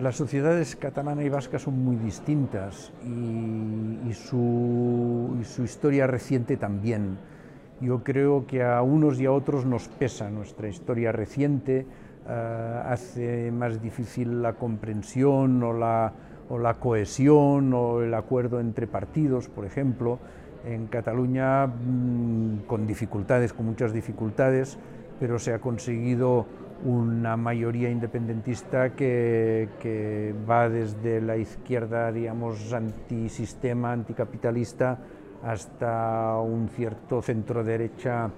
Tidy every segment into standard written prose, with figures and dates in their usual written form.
Las sociedades catalana y vasca son muy distintas y su historia reciente también. Yo creo que a unos y a otros nos pesa nuestra historia reciente, hace más difícil la comprensión o la cohesión o el acuerdo entre partidos, por ejemplo. En Cataluña, con dificultades, con muchas dificultades, pero se ha conseguido una mayoría independentista que va desde la izquierda, digamos, antisistema, anticapitalista, hasta un cierto centro-derecha,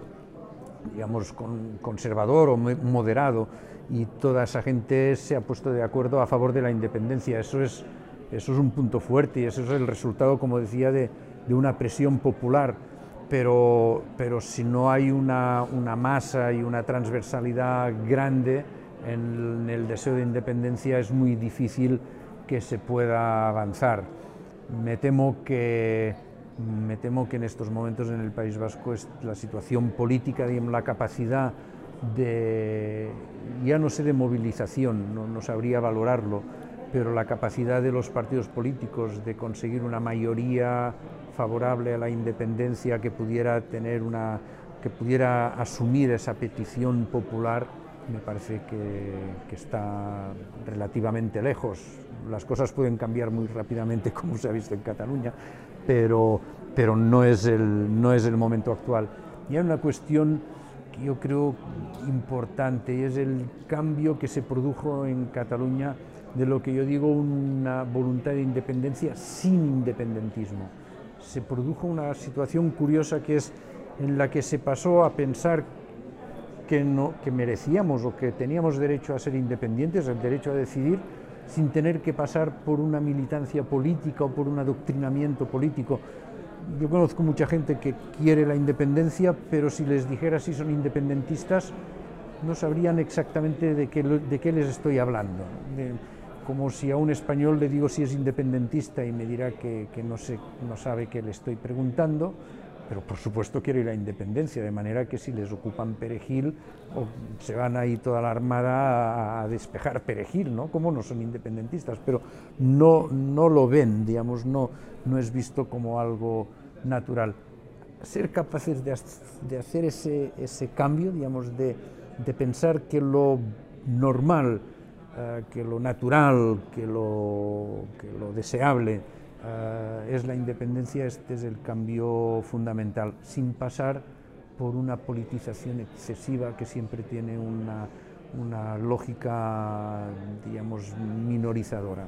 digamos, conservador o moderado, y toda esa gente se ha puesto de acuerdo a favor de la independencia. Eso es un punto fuerte y eso es el resultado, como decía, de una presión popular. Pero si no hay una masa y una transversalidad grande en el deseo de independencia, es muy difícil que se pueda avanzar. Me temo que en estos momentos en el País Vasco la situación política, digamos, la capacidad de, ya no sé de movilización, no sabría valorarlo, pero la capacidad de los partidos políticos de conseguir una mayoría favorable a la independencia que pudiera asumir esa petición popular, me parece que está relativamente lejos. Las cosas pueden cambiar muy rápidamente, como se ha visto en Cataluña, pero no es el momento actual. Y hay una cuestión que yo creo importante, y es el cambio que se produjo en Cataluña de lo que yo digo una voluntad de independencia sin independentismo. Se produjo una situación curiosa, que es en la que se pasó a pensar que merecíamos o que teníamos derecho a ser independientes, el derecho a decidir, sin tener que pasar por una militancia política o por un adoctrinamiento político. Yo conozco mucha gente que quiere la independencia, pero si les dijera si son independentistas, no sabrían exactamente de qué les estoy hablando. Como si a un español le digo si es independentista y me dirá que no sabe qué le estoy preguntando, pero por supuesto quiere la independencia, de manera que si les ocupan Perejil, se van ahí toda la armada a despejar Perejil, ¿no? Como no son independentistas, pero no lo ven, digamos, no es visto como algo natural. Ser capaces de hacer ese cambio, digamos, de pensar que lo normal, que lo natural, que lo deseable es la independencia, este es el cambio fundamental, sin pasar por una politización excesiva que siempre tiene una lógica, digamos, minorizadora.